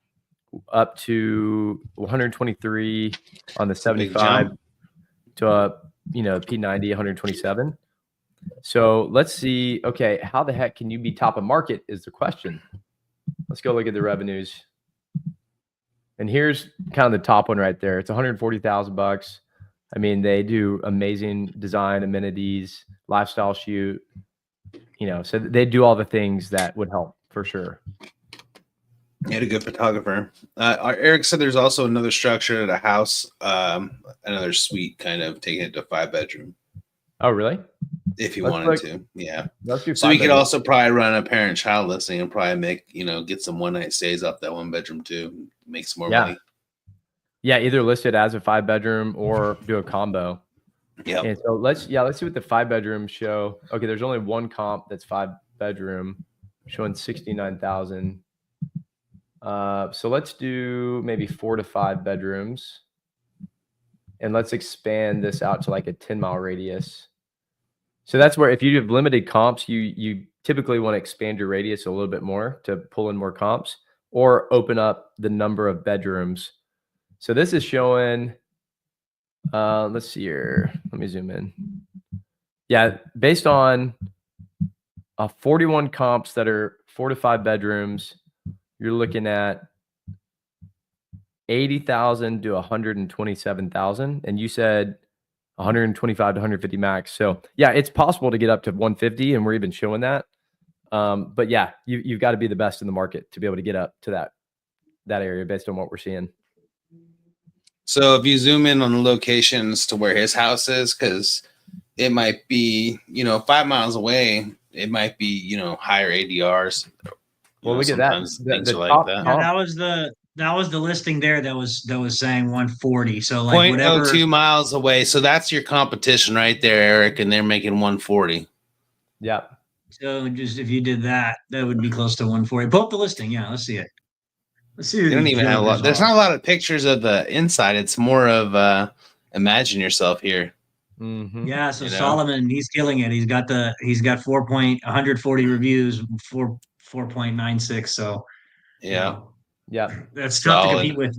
up to 123 on the 75 to, P90, 127. So let's see, okay, how the heck can you be top of market is the question. Let's go look at the revenues. And here's kind of the top one right there. It's $140,000. I mean, they do amazing design, amenities, lifestyle shoot, so they do all the things that would help for sure. You had a good photographer. Eric said there's also another structure at a house, another suite, kind of taking it to 5-bedroom. Oh, really? If you wanted to, yeah. So we could also probably run a parent-child listing and probably make, get some one-night stays off that 1-bedroom too, make some more money. Yeah, either list it as a 5-bedroom or do a combo. Yeah. And so let's see what the 5-bedroom show. Okay, there's only one comp that's 5-bedroom, showing 69,000. So let's do maybe 4 to 5 bedrooms, and let's expand this out to like a 10-mile radius. So that's where, if you have limited comps, you typically want to expand your radius a little bit more to pull in more comps, or open up the number of bedrooms. So this is showing, let's see here. Let me zoom in. Yeah, based on 41 comps that are 4 to 5 bedrooms, you're looking at 80,000 to 127,000, and you said 125 to 150 max. So yeah, it's possible to get up to 150, and we're even showing that. But yeah, you've got to be the best in the market to be able to get up to that area based on what we're seeing. So if you zoom in on the locations to where his house is, because it might be, 5 miles away, it might be, higher ADRs. Well, look at that. Things are like that. Yeah, that was the listing there that was saying 140. So like 0.02 miles away. So that's your competition right there, Eric, and they're making 140. Yeah. So just if you did that, that would be close to 140. Pull up the listing. Yeah, let's see it. Let's see. They don't even have a lot. There's not a lot of pictures of the inside. It's more of imagine yourself here. Mm-hmm. Yeah. So Solomon, he's killing it. He's got 140 reviews, 4.96. So yeah, that's tough to compete with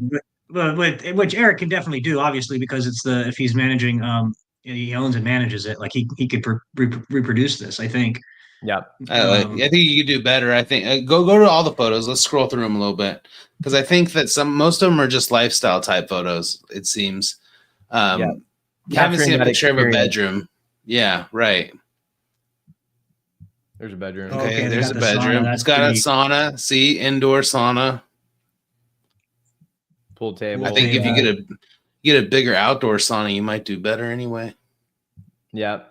which Eric can definitely do, obviously, because if he's managing, he owns and manages it. Like he could reproduce this, I think. Yeah, I think you could do better. I think go to all the photos. Let's scroll through them a little bit, because I think that most of them are just lifestyle type photos. It seems. Haven't seen a picture of a bedroom. Yeah, right. There's a bedroom. Okay, there's a bedroom. It's got a sauna. See, indoor sauna. Pool table. I think if you get a bigger outdoor sauna, you might do better anyway. Yeah.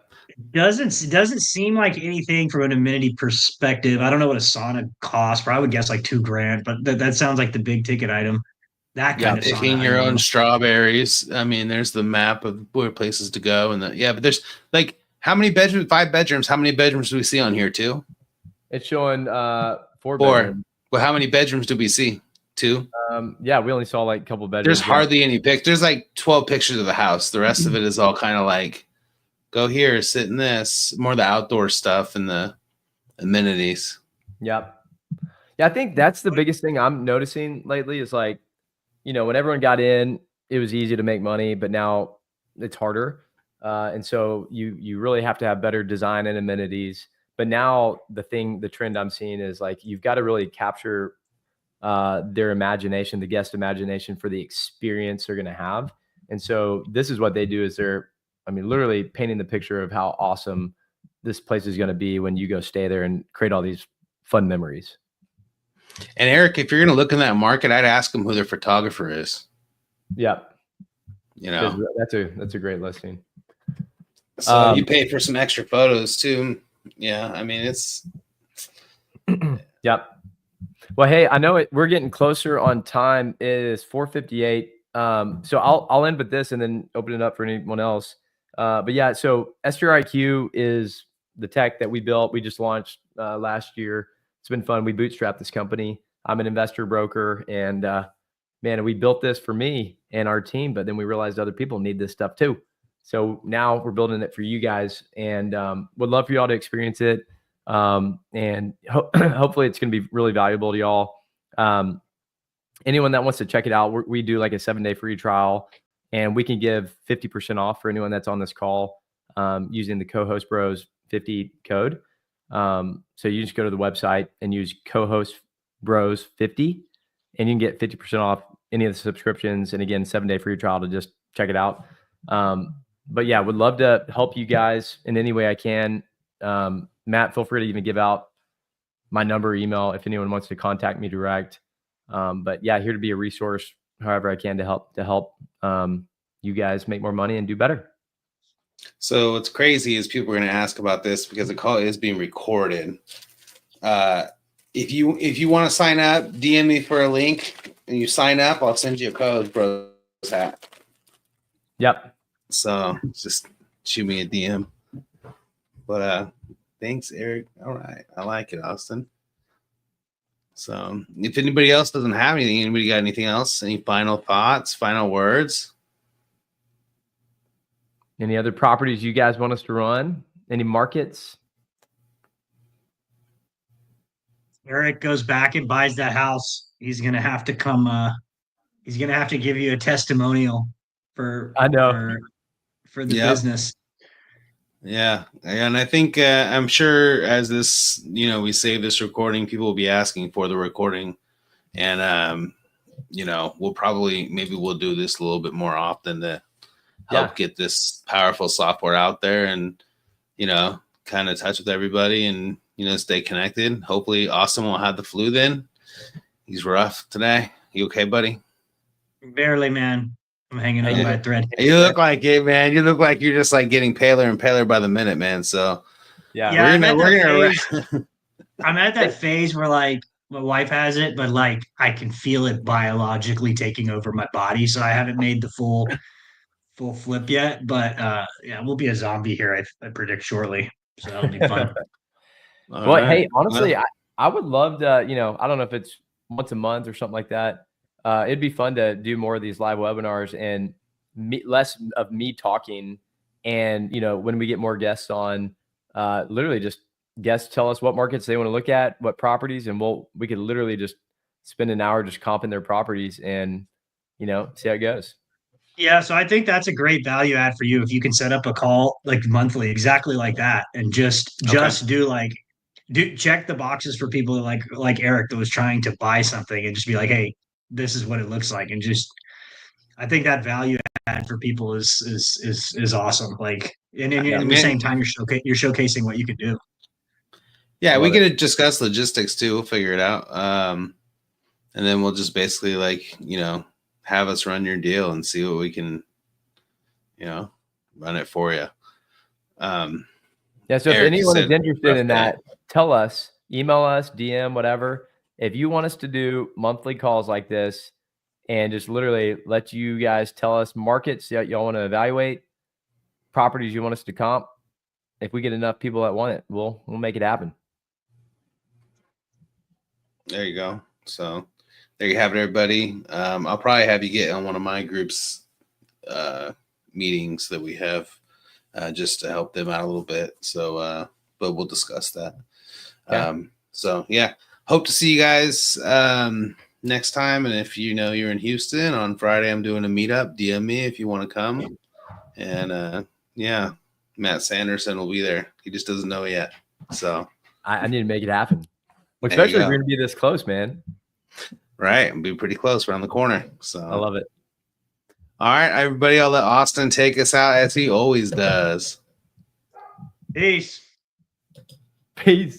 It doesn't seem like anything from an amenity perspective. I don't know what a sauna costs, but I would guess like $2,000. But that sounds like the big ticket item. That kind of picking your own strawberries. I mean, there's the map of where places to go, but there's like how many bedrooms? 5 bedrooms. How many bedrooms do we see on here? 2. It's showing 4 bedrooms. Well, how many bedrooms do we see? 2. Yeah, we only saw like a couple bedrooms. There's hardly any pictures. There's like 12 pictures of the house. The rest of it is all kind of like, go here, sit in this. More the outdoor stuff and the amenities. Yep. Yeah, I think that's the biggest thing I'm noticing lately is like, when everyone got in, it was easy to make money, but now it's harder. And so you really have to have better design and amenities. But now the trend I'm seeing is like, you've got to really capture their imagination, the guest imagination for the experience they're going to have. And so this is what they do is they're literally painting the picture of how awesome this place is going to be when you go stay there and create all these fun memories. And Eric, if you're going to look in that market, I'd ask them who their photographer is. Yeah. That's a great listing. So you pay for some extra photos too. Yeah. I mean, it's. Yep. Well, hey, I know we're getting closer on time. It is 4:58. So I'll end with this and then open it up for anyone else. But yeah, so StrIQ is the tech that we built. We just launched last year. It's been fun. We bootstrapped this company. I'm an investor broker, and man, we built this for me and our team, but then we realized other people need this stuff too. So now we're building it for you guys, and would love for y'all to experience it. And hopefully it's going to be really valuable to y'all. Anyone that wants to check it out, we do like a 7-day free trial, and we can give 50% off for anyone that's on this call using the Co-Host Bros 50 code. So you just go to the website and use Co-Host Bros 50, and you can get 50% off any of the subscriptions. And again, 7-day free trial to just check it out. But yeah, would love to help you guys in any way I can. Matt, feel free to even give out my number, email, if anyone wants to contact me direct. But yeah, here to be a resource however I can to help you guys make more money and do better. So what's crazy is people are going to ask about this because the call is being recorded. If you want to sign up, DM me for a link and you sign up, I'll send you a Co-Host Bros hat. Yep. So just shoot me a DM. But thanks, Eric. All right. I like it, Austin. So if anybody else doesn't have anything, anybody got anything else? Any final thoughts, final words? Any other properties you guys want us to run? Any markets? Eric goes back and buys that house. He's gonna have to come. He's gonna have to give you a testimonial for the business. Yeah, and I think I'm sure as this, we save this recording, people will be asking for the recording, and we'll do this a little bit more often to help get this powerful software out there, and kind of touch with everybody, and stay connected. Hopefully, Austin won't have the flu then. He's rough today. You okay, buddy? Barely, man. I'm hanging on by a thread. You look like it, man. You look like you're just like getting paler and paler by the minute, man. So I'm at that phase where like my wife has it, but like I can feel it biologically taking over my body. So I haven't made the full flip yet. But we'll be a zombie here, I predict shortly. So that'll be fun. Well, right. Hey, honestly, I would love to, I don't know if it's once a month or something like that. It'd be fun to do more of these live webinars and less of me talking. And, when we get more guests on, literally just guests tell us what markets they want to look at, what properties, and we could literally just spend an hour just comping their properties and, see how it goes. Yeah. So I think that's a great value add for you. If you can set up a call like monthly, exactly like that, and just check the boxes for people like Eric that was trying to buy something and just be like, hey, this is what it looks like. And just, I think that value add for people is awesome. Like, and at the same time, you're showcasing what you can do. Yeah. We could discuss logistics too. We'll figure it out. And then we'll just basically have us run your deal and see what we can, run it for you. So if anyone is interested in that, tell us, email us, DM, whatever. If you want us to do monthly calls like this and just literally let you guys tell us markets that y'all want to evaluate, properties you want us to comp, if we get enough people that want it, we'll make it happen. There you go. So there you have it, everybody. I'll probably have you get on one of my group's meetings that we have just to help them out a little bit. So, but we'll discuss that. Hope to see you guys next time. And if you're in Houston on Friday, I'm doing a meetup. DM me if you want to come. And Matt Sanderson will be there. He just doesn't know yet. So I need to make it happen. Especially if we're going to be this close, man. Right. We'll be pretty close around the corner. So I love it. All right, everybody. I'll let Austin take us out as he always does. Peace. See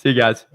you guys.